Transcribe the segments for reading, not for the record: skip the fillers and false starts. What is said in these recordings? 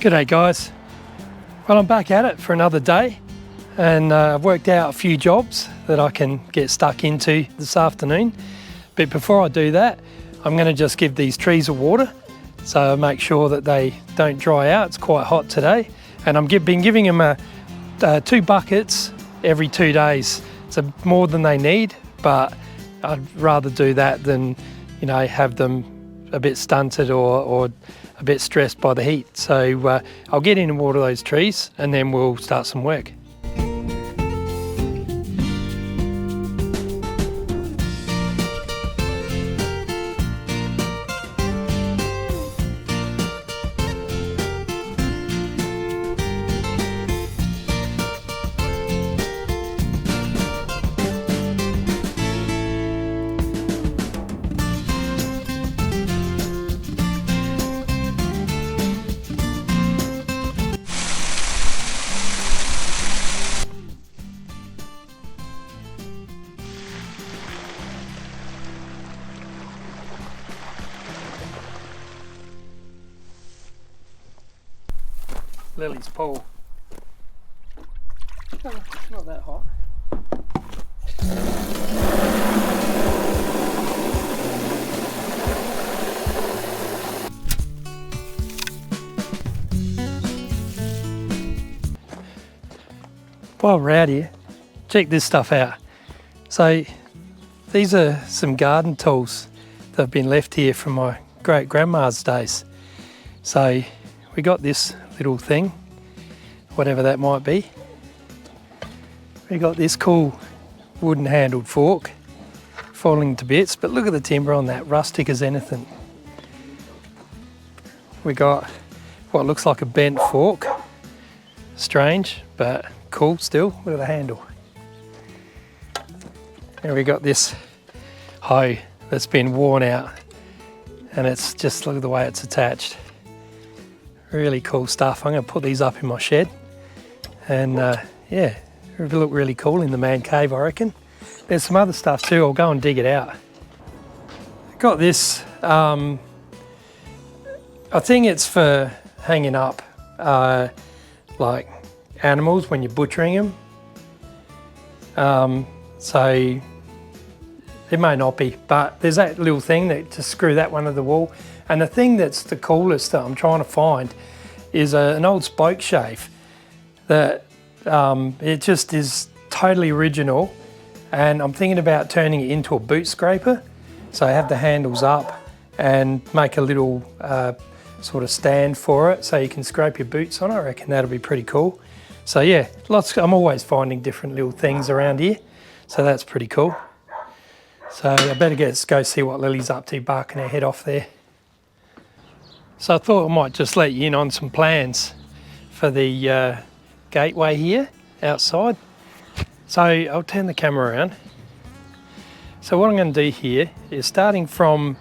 G'day guys. Well, I'm back at it for another day, and I've worked out a few jobs that I can get stuck into this afternoon. But before I do that, I'm going to just give these trees a water, so I make sure that they don't dry out. It's quite hot today, and I've been giving them 2 buckets every 2 days. It's more than they need, but I'd rather do that than, you know, have them a bit stunted or a bit stressed by the heat. So I'll get in and water those trees, and then we'll start some work. Lily's pool. Oh, it's not that hot. While we're out here, check this stuff out. So these are some garden tools that have been left here from my great grandma's days. So we got this little thing, whatever that might be. We got this cool wooden handled fork falling to bits, but look at the timber on that, rustic as anything. We got what looks like a bent fork, strange but cool still. Look at the handle. And we got this hoe that's been worn out, and it's just, look at the way it's attached. Really cool stuff. I'm going to put these up in my shed, and yeah, it'll look really cool in the man cave, I reckon. There's some other stuff too. I'll go and dig it out. Got this, I think it's for hanging up like animals when you're butchering them. So it may not be, but there's that little thing that to screw that one to the wall. And the thing that's the coolest that I'm trying to find is an old spoke shave that it just is totally original, and I'm thinking about turning it into a boot scraper. So I have the handles up and make a little sort of stand for it so you can scrape your boots on it. I reckon that'll be pretty cool. So yeah, I'm always finding different little things around here, so that's pretty cool. So I better go see what Lily's up to, barking her head off there. So I thought I might just let you in on some plans for the gateway here outside. So I'll turn the camera around. So what I'm going to do here is, starting from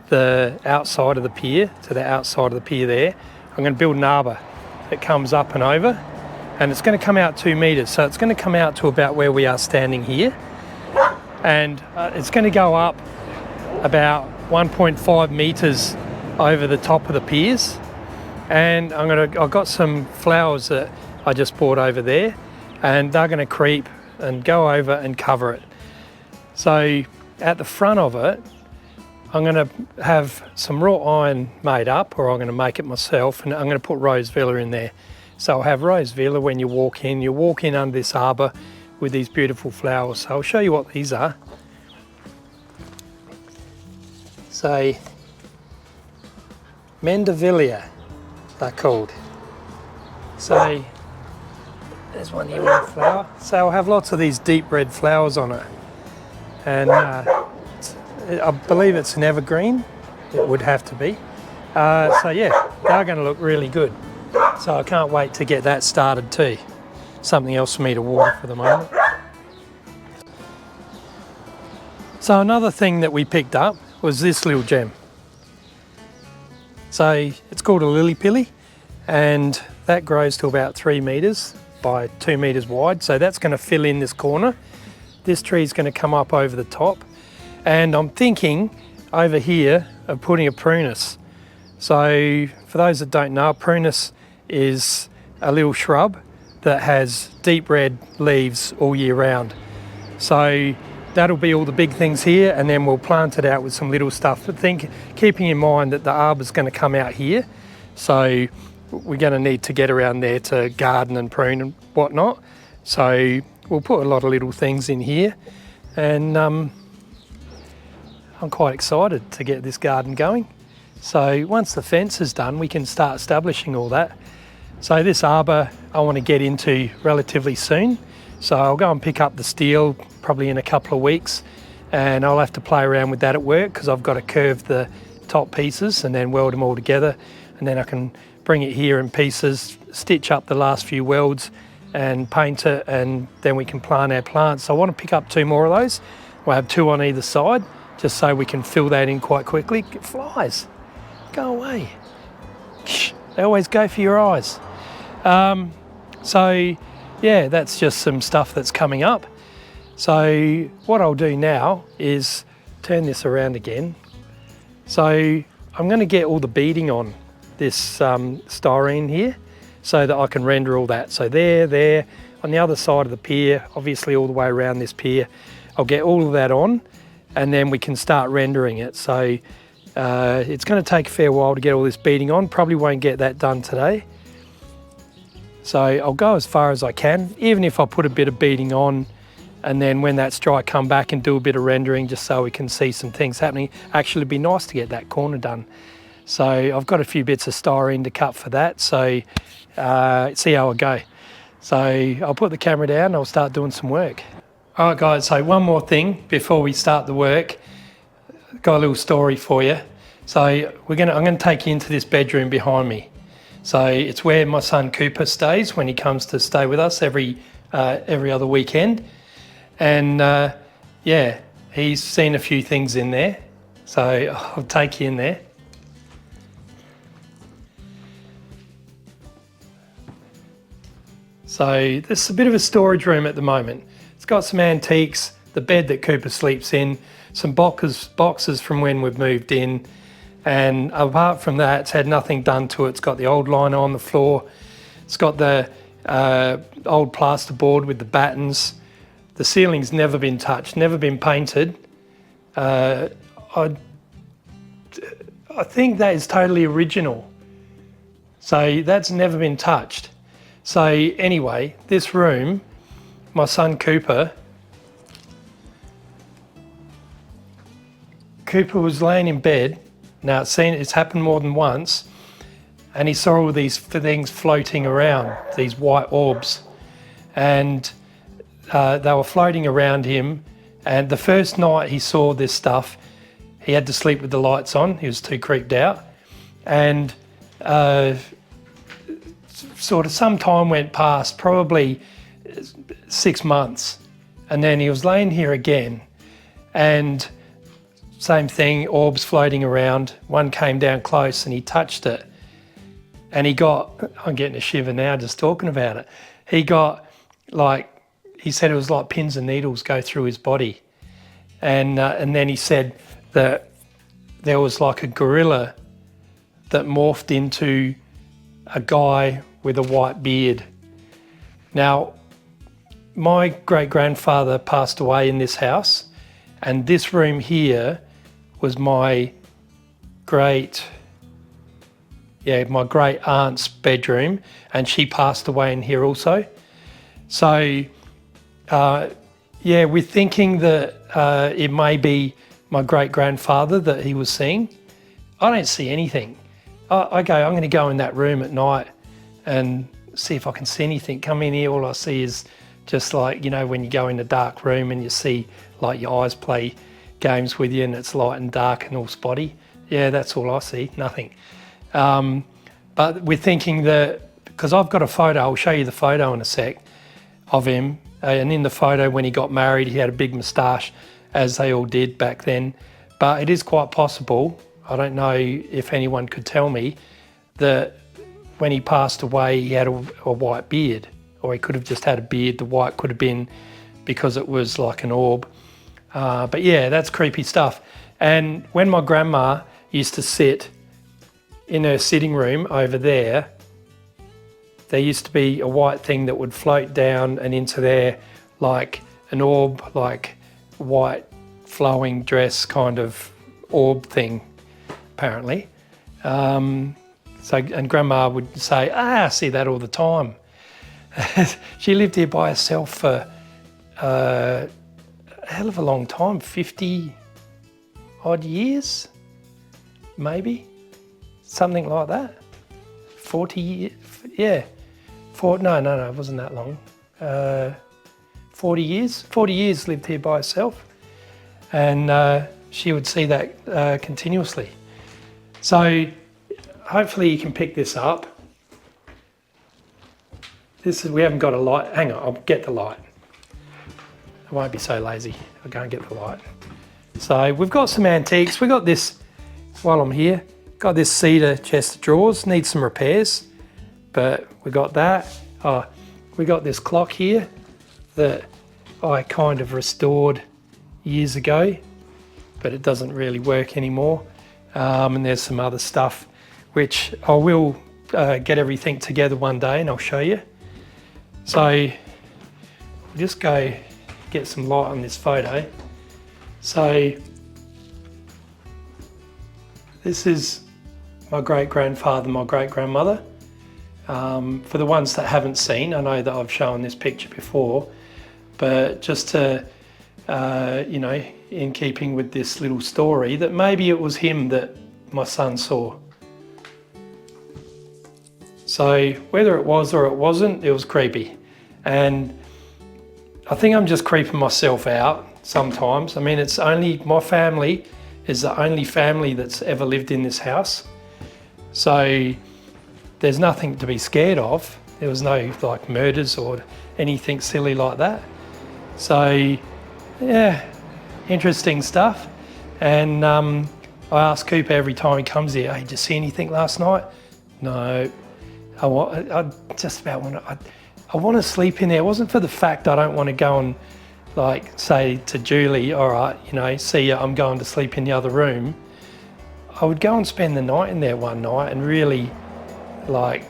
the outside of the pier to the outside of the pier there, I'm going to build an arbour that comes up and over, and it's going to come out 2 metres. So it's going to come out to about where we are standing here, and it's going to go up about 1.5 metres over the top of the piers. And I've got some flowers that I just bought over there, and they're going to creep and go over and cover it. So at the front of it, I'm going to have some wrought iron made up, or I'm going to make it myself, and I'm going to put rose villa in there. So I'll have rose villa when you walk in under this arbour with these beautiful flowers. So I'll show you what these are. So Mandevilla, they're called. So there's one here with a flower. So I'll have lots of these deep red flowers on it, and I believe it's an evergreen. It would have to be. So yeah, they're going to look really good. So I can't wait to get that started too. Something else for me to water for the moment. So another thing that we picked up was this little gem. So it's called a lily pilly, and that grows to about 3 metres by 2 metres wide. So that's going to fill in this corner. This tree is going to come up over the top, and I'm thinking over here of putting a prunus. So for those that don't know, a prunus is a little shrub that has deep red leaves all year round. So that'll be all the big things here, and then we'll plant it out with some little stuff. But keeping in mind that the arbor's going to come out here, so we're going to need to get around there to garden and prune and whatnot. So we'll put a lot of little things in here, and I'm quite excited to get this garden going. So once the fence is done, we can start establishing all that. So this arbor I want to get into relatively soon. So I'll go and pick up the steel probably in a couple of weeks, and I'll have to play around with that at work because I've got to curve the top pieces and then weld them all together, and then I can bring it here in pieces, stitch up the last few welds and paint it, and then we can plant our plants. So I want to pick up 2 more of those. We'll have 2 on either side just so we can fill that in quite quickly. Flies, go away. They always go for your eyes. So yeah, that's just some stuff that's coming up. So what I'll do now is turn this around again. So I'm going to get all the beading on this styrene here so that I can render all that. So there, on the other side of the pier, obviously all the way around this pier, I'll get all of that on, and then we can start rendering it. So it's going to take a fair while to get all this beading on. Probably won't get that done today. So I'll go as far as I can, even if I put a bit of beading on, and then when that's dry, come back and do a bit of rendering just so we can see some things happening. Actually, it'd be nice to get that corner done. So I've got a few bits of styrene to cut for that, so see how I go. So I'll put the camera down and I'll start doing some work. All right guys, so one more thing before we start the work. Got a little story for you. So I'm gonna take you into this bedroom behind me. So it's where my son Cooper stays when he comes to stay with us every other weekend. And yeah, he's seen a few things in there. So I'll take you in there. So this is a bit of a storage room at the moment. It's got some antiques, the bed that Cooper sleeps in, some boxes from when we've moved in, and apart from that, it's had nothing done to it. It's got the old liner on the floor. It's got the old plasterboard with the battens. The ceiling's never been touched, never been painted. I think that is totally original. So that's never been touched. So anyway, this room, my son Cooper was laying in bed. Now it's happened more than once, and he saw all these things floating around, these white orbs, and they were floating around him. And the first night he saw this stuff, he had to sleep with the lights on. He was too creeped out, and sort of some time went past, probably 6 months, and then he was laying here again, and same thing, orbs floating around. One came down close and he touched it, and I'm getting a shiver now just talking about it. He said it was like pins and needles go through his body, and then he said that there was like a gorilla that morphed into a guy with a white beard. Now, my great-grandfather passed away in this house, and this room here was my great aunt's bedroom, and she passed away in here also. So yeah, we're thinking that it may be my great-grandfather that he was seeing. I don't see anything. I'm going to go in that room at night and see if I can see anything. Come in here, all I see is just like, you know, when you go in a dark room and you see like your eyes play games with you and it's light and dark and all spotty. Yeah, that's all I see, nothing. But we're thinking that, because I've got a photo, I'll show you the photo in a sec of him. And in the photo when he got married, he had a big moustache, as they all did back then. But it is quite possible, I don't know if anyone could tell me, that when he passed away, he had a white beard, or he could have just had a beard. The white could have been because it was like an orb. But yeah, that's creepy stuff. And when my grandma used to sit in her sitting room over there, there used to be a white thing that would float down and into there like an orb, like white flowing dress kind of orb thing, apparently. And Grandma would say, I see that all the time. She lived here by herself for a hell of a long time, 50 odd years, maybe, something like that. 40 years, yeah. No, it wasn't that long. 40 years lived here by herself, and she would see that continuously. So hopefully you can pick this up. We haven't got a light. Hang on, I'll get the light. I won't be so lazy. I'll go and get the light. So we've got some antiques. We got this, while I'm here, got this cedar chest of drawers. Needs some repairs, but we got that. We got this clock here that I kind of restored years ago, but it doesn't really work anymore. And there's some other stuff which I will get everything together one day and I'll show you. So we'll just go get some light on this photo. So this is my great-grandfather, my great-grandmother. For the ones that haven't seen, I know that I've shown this picture before, but just to, you know, in keeping with this little story, that maybe it was him that my son saw. So whether it was or it wasn't, it was creepy. And I think I'm just creeping myself out sometimes. I mean, it's only, my family is the only family that's ever lived in this house. So there's nothing to be scared of. There was no like murders or anything silly like that. So yeah, interesting stuff. And I ask Cooper every time he comes here, hey, did you see anything last night? No. I want to sleep in there. It wasn't for the fact I don't want to go and like say to Julie, all right, you know, see ya, I'm going to sleep in the other room. I would go and spend the night in there one night and really like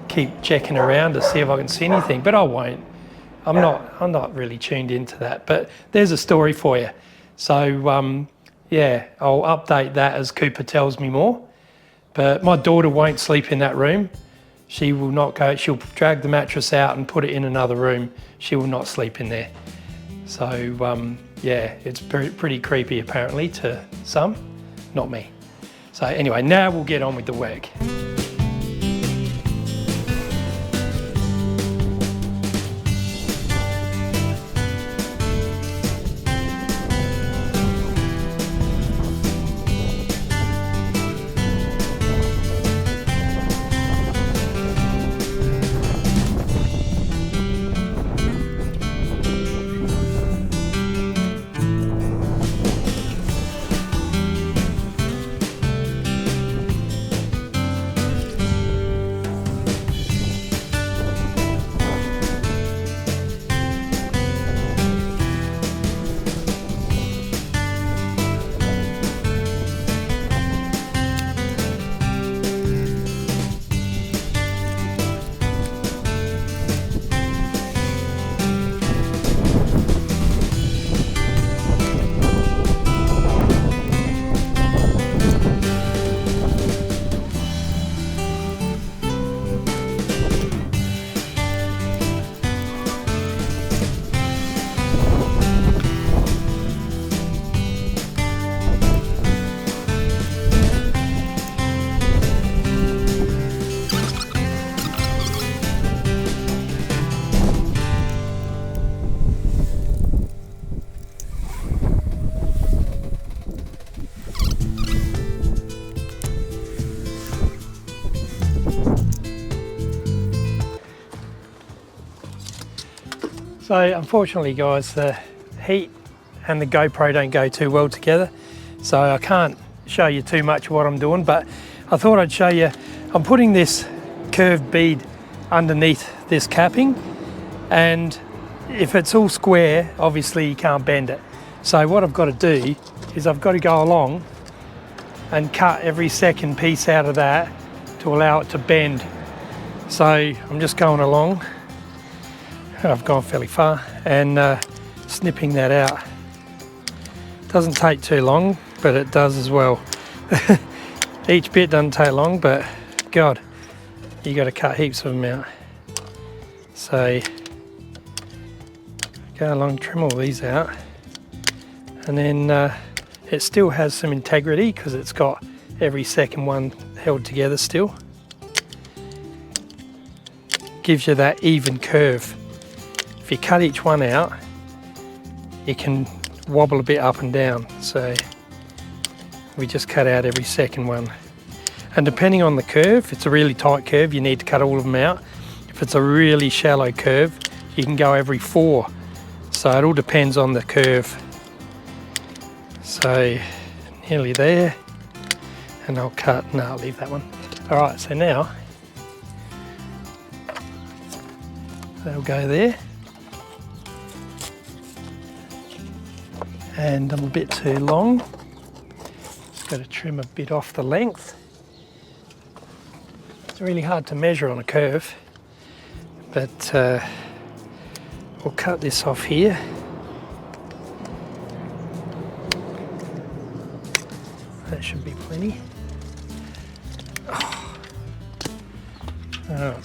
keep checking around to see if I can see anything, but I won't. I'm not really tuned into that, but there's a story for you. So yeah, I'll update that as Cooper tells me more. But my daughter won't sleep in that room. She will not go, she'll drag the mattress out and put it in another room. She will not sleep in there. So yeah, it's pretty creepy apparently to some, not me. So anyway, now we'll get on with the work. So unfortunately guys, the heat and the GoPro don't go too well together, so I can't show you too much of what I'm doing, but I thought I'd show you. I'm putting this curved bead underneath this capping, and if it's all square, obviously you can't bend it. So what I've got to do is I've got to go along and cut every second piece out of that to allow it to bend So I'm just going along, I've gone fairly far, and snipping that out. Doesn't take too long, but it does as well. Each bit doesn't take long, but God, you got to cut heaps of them out. So go along, trim all these out, and then it still has some integrity because it's got every second one held together still. Gives you that even curve. If you cut each one out, you can wobble a bit up and down. So we just cut out every second one. And depending on the curve, if it's a really tight curve, you need to cut all of them out. If it's a really shallow curve, you can go every 4. So it all depends on the curve. So nearly there. And I'll cut, no, I'll leave that one. All right, so now they'll go there. And I'm a bit too long. Just got to trim a bit off the length. It's really hard to measure on a curve, but we'll cut this off here. That should be plenty. Oh.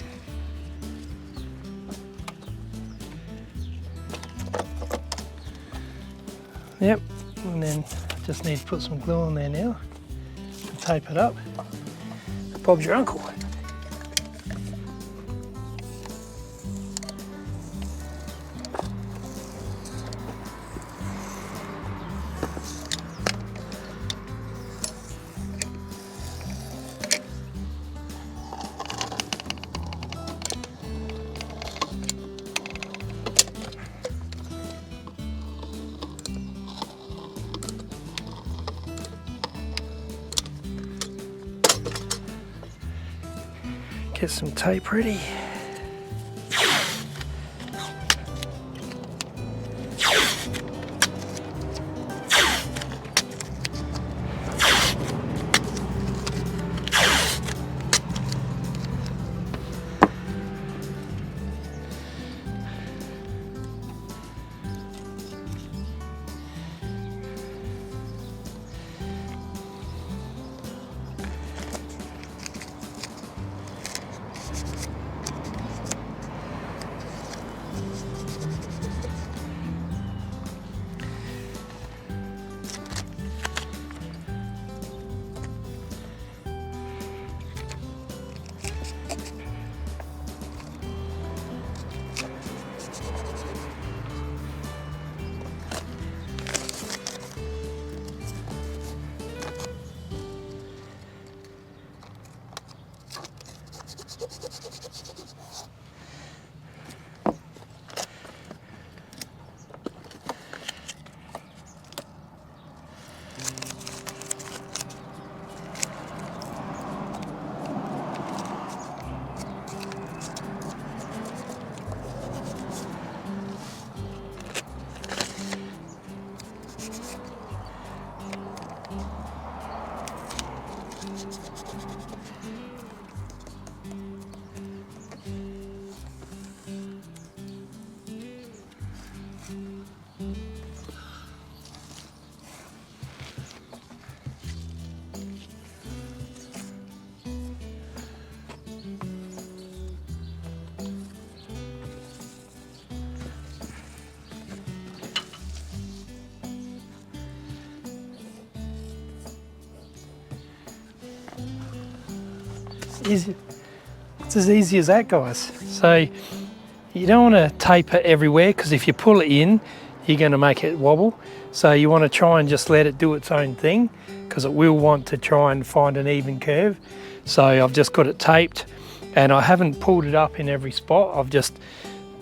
Yep, and then just need to put some glue on there now and tape it up. Bob's your uncle. Get some tape ready. Easy. It's as easy as that, guys. So you don't want to tape it everywhere because if you pull it in, you're going to make it wobble. So you want to try and just let it do its own thing because it will want to try and find an even curve. So I've just got it taped and I haven't pulled it up in every spot. I've just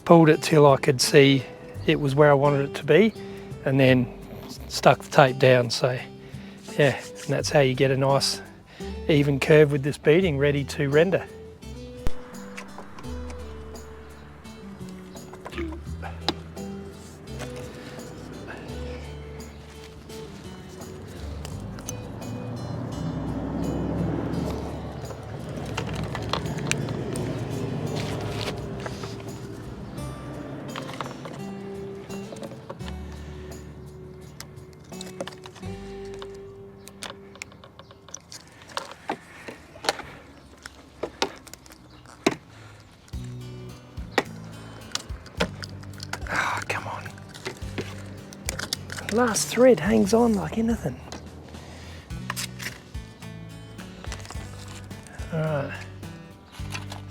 pulled it till I could see it was where I wanted it to be and then stuck the tape down. So yeah, and that's how you get a nice even curve with this beading ready to render. Last thread hangs on like anything. Alright,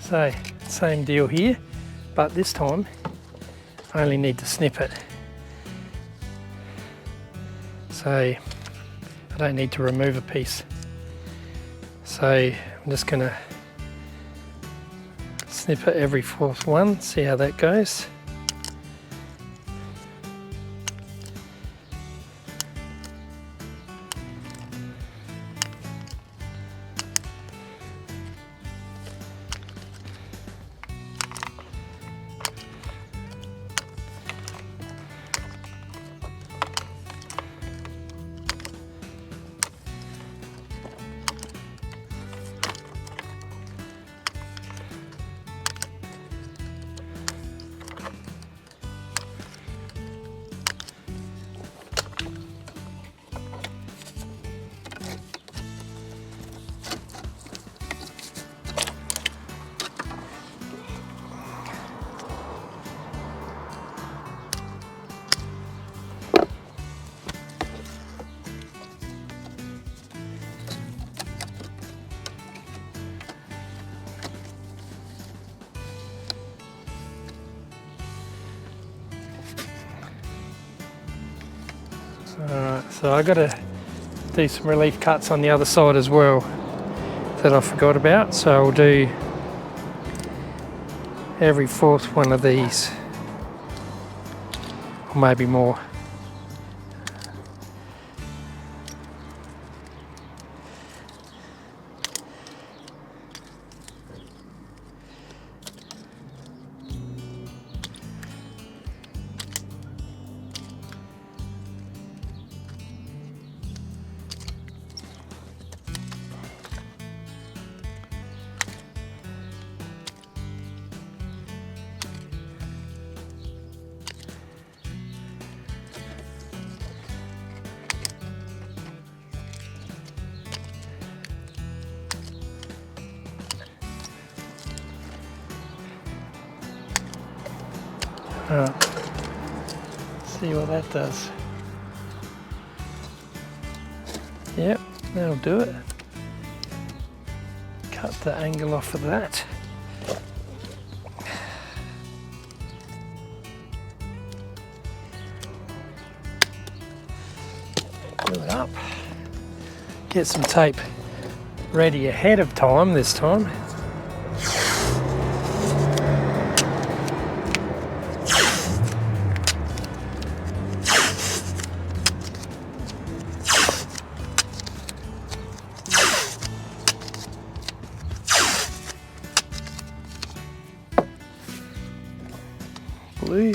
so same deal here, but this time I only need to snip it. So I don't need to remove a piece. So I'm just going to snip it every fourth one, see how that goes. Alright, so I got to do some relief cuts on the other side as well that I forgot about. So I'll do every fourth one of these, or maybe more. Alright, see what that does. Yep, that'll do it. Cut the angle off of that. Glue it up. Get some tape ready ahead of time this time. Blue.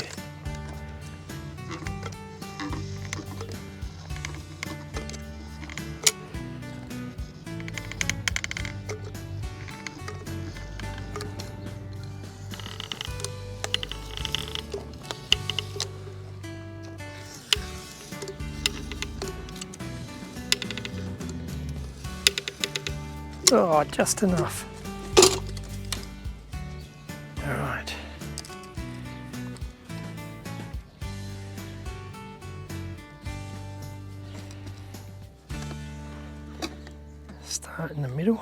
Oh, just enough. All right. Start in the middle.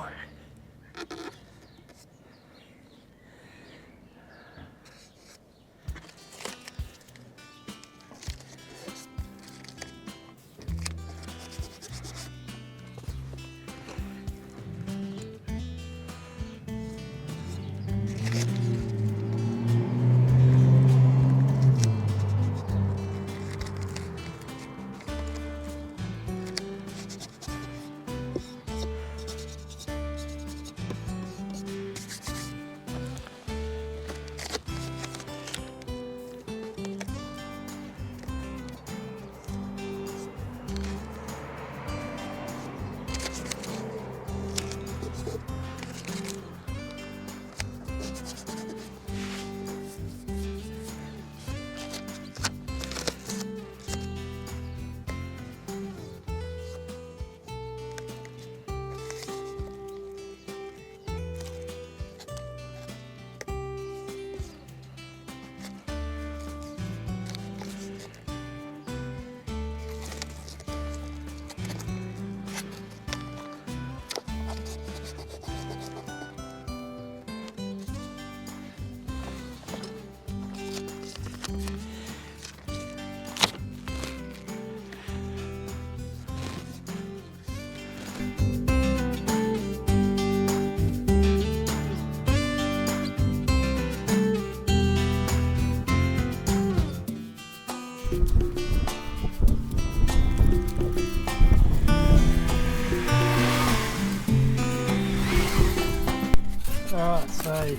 So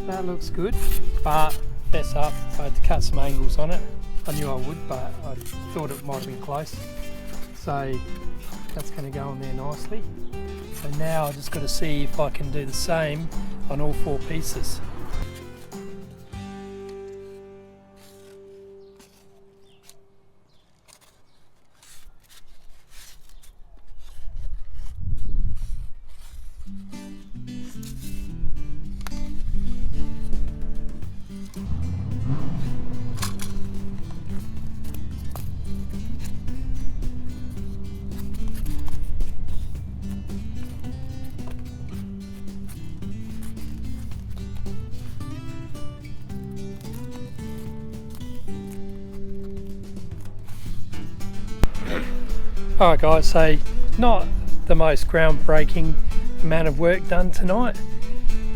that looks good, but mess up. I had to cut some angles on it. I knew I would, but I thought it might have been close. So that's going to go on there nicely. So now I just got to see if I can do the same on all 4 pieces. Alright guys, so not the most groundbreaking amount of work done tonight.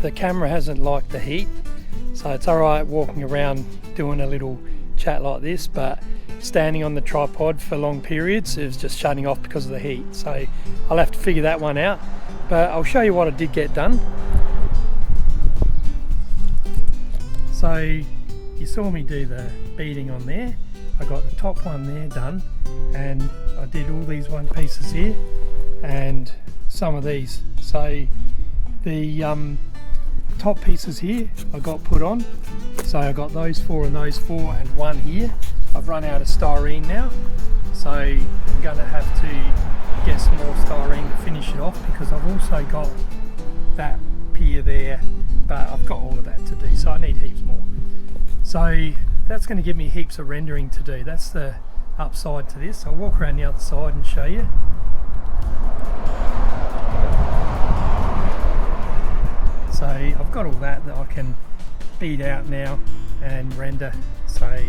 The camera hasn't liked the heat, so it's alright walking around doing a little chat like this, but standing on the tripod for long periods is just shutting off because of the heat. So I'll have to figure that one out, but I'll show you what I did get done. So you saw me do the beading on there. I got the top one there done, and I did all these one pieces here and some of these. So the top pieces here I got put on. So I got those 4 and those 4 and one here. I've run out of styrene now, so I'm going to have to get some more styrene to finish it off, because I've also got that pier there, but I've got all of that to do, so I need heaps more. So that's going to give me heaps of rendering to do. That's the upside to this. I'll walk around the other side and show you. So I've got all that I can bead out now and render. So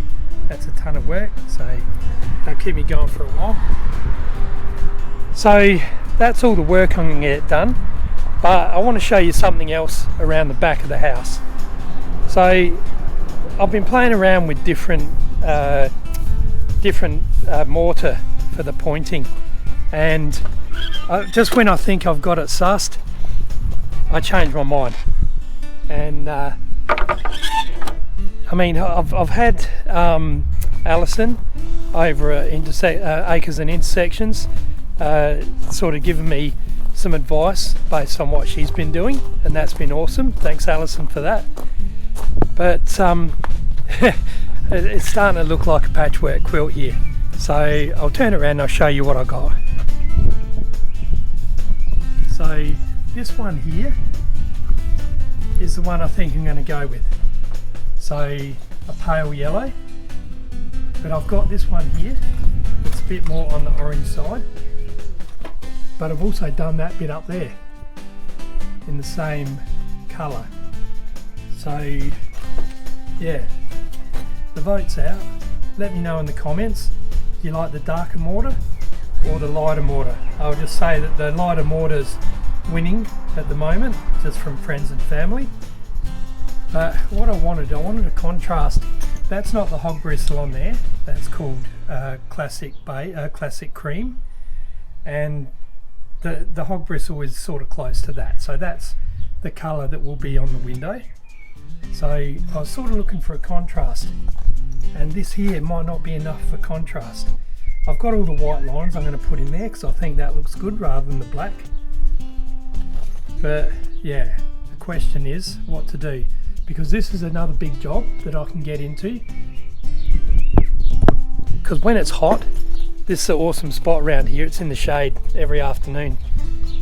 that's a ton of work. So that'll keep me going for a while. So that's all the work I'm going to get done. But I want to show you something else around the back of the house. So I've been playing around with different mortar for the pointing, and just when I think I've got it sussed, I change my mind. And I mean, I've had Alison over Acres and Intersections sort of giving me some advice based on what she's been doing, and that's been awesome. Thanks Alison for that. But it's starting to look like a patchwork quilt here. So I'll turn it around and I'll show you what I got. So this one here is the one I think I'm going to go with. So a pale yellow, but I've got this one here that's a bit more on the orange side, but I've also done that bit up there in the same colour. So yeah, the vote's out. Let me know in the comments, do you like the darker mortar or the lighter mortar? I'll just say that the lighter mortar's winning at the moment, just from friends and family. But what I wanted a contrast. That's not the hog bristle on there, that's called classic cream, and the hog bristle is sort of close to that, so that's the colour that will be on the window. So I was sort of looking for a contrast, and this here might not be enough for contrast. I've got all the white lines I'm going to put in there because I think that looks good rather than the black. But yeah, the question is what to do, because this is another big job that I can get into, because when it's hot, this is an awesome spot around here. It's in the shade every afternoon.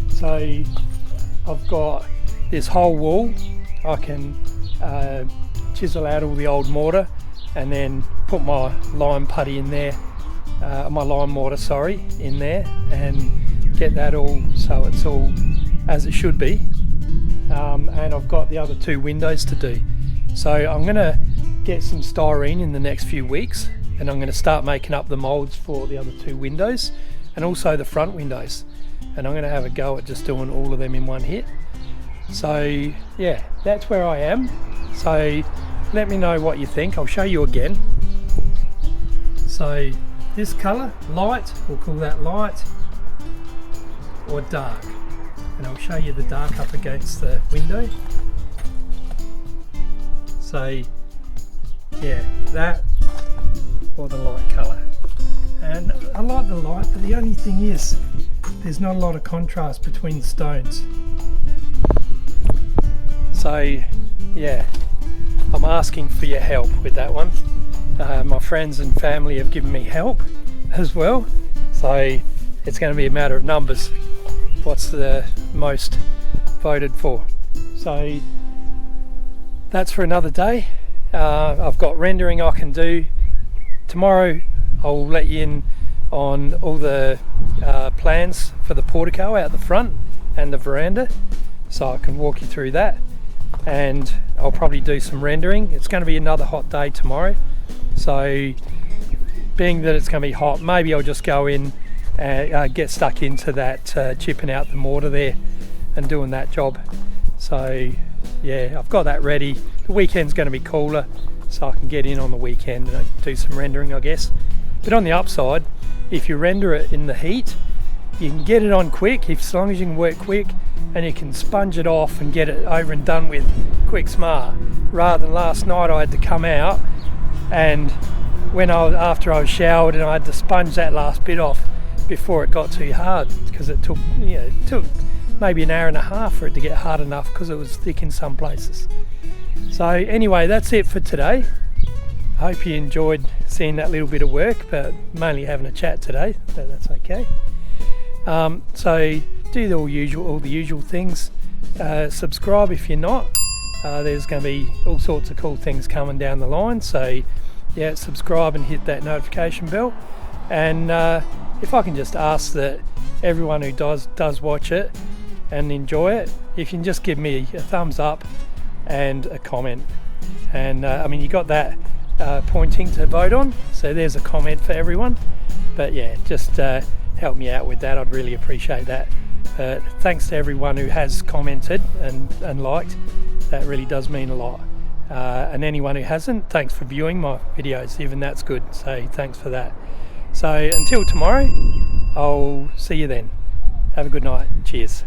So I've got this whole wall. I can chisel out all the old mortar and then put my lime putty in there, my lime mortar, sorry, in there, and get that all so it's all as it should be. And I've got the other 2 windows to do. So I'm going to get some styrene in the next few weeks, and I'm going to start making up the molds for the other 2 windows and also the front windows, and I'm going to have a go at just doing all of them in one hit. So yeah, that's where I am. So let me know what you think. I'll show you again. So this colour, light, we'll call that light, or dark. and I'll show you the dark up against the window. So yeah, that or the light colour. And I like the light, but the only thing is there's not a lot of contrast between the stones. So yeah, I'm asking for your help with that one. My friends and family have given me help as well, so it's going to be a matter of numbers. What's the most voted for? So that's for another day. I've got rendering I can do. Tomorrow I'll let you in on all the plans for the portico out the front and the veranda, so I can walk you through that, and I'll probably do some rendering. It's going to be another hot day tomorrow, so being that it's going to be hot, maybe I'll just go in and get stuck into that chipping out the mortar there and doing that job. So yeah, I've got that ready. The weekend's going to be cooler, so I can get in on the weekend and do some rendering, I guess. But on the upside, if you render it in the heat, you can get it on quick, as long as you can work quick, and you can sponge it off and get it over and done with quick smart. Rather than last night I had to come out, and after I was showered, and I had to sponge that last bit off before it got too hard, because it took maybe an hour and a half for it to get hard enough because it was thick in some places. So anyway, that's it for today. I hope you enjoyed seeing that little bit of work, but mainly having a chat today, but that's okay. So do all the usual things. Subscribe if you're not. There's going to be all sorts of cool things coming down the line, so yeah, subscribe and hit that notification bell. And if I can just ask that everyone who does watch it and enjoy it, if you can just give me a thumbs up and a comment. And I mean, you got that pointing to vote on, so there's a comment for everyone. But yeah, just help me out with that, I'd really appreciate that. Thanks to everyone who has commented and liked, that really does mean a lot. And anyone who hasn't, thanks for viewing my videos, even that's good, so thanks for that. So until tomorrow, I'll see you then. Have a good night. Cheers.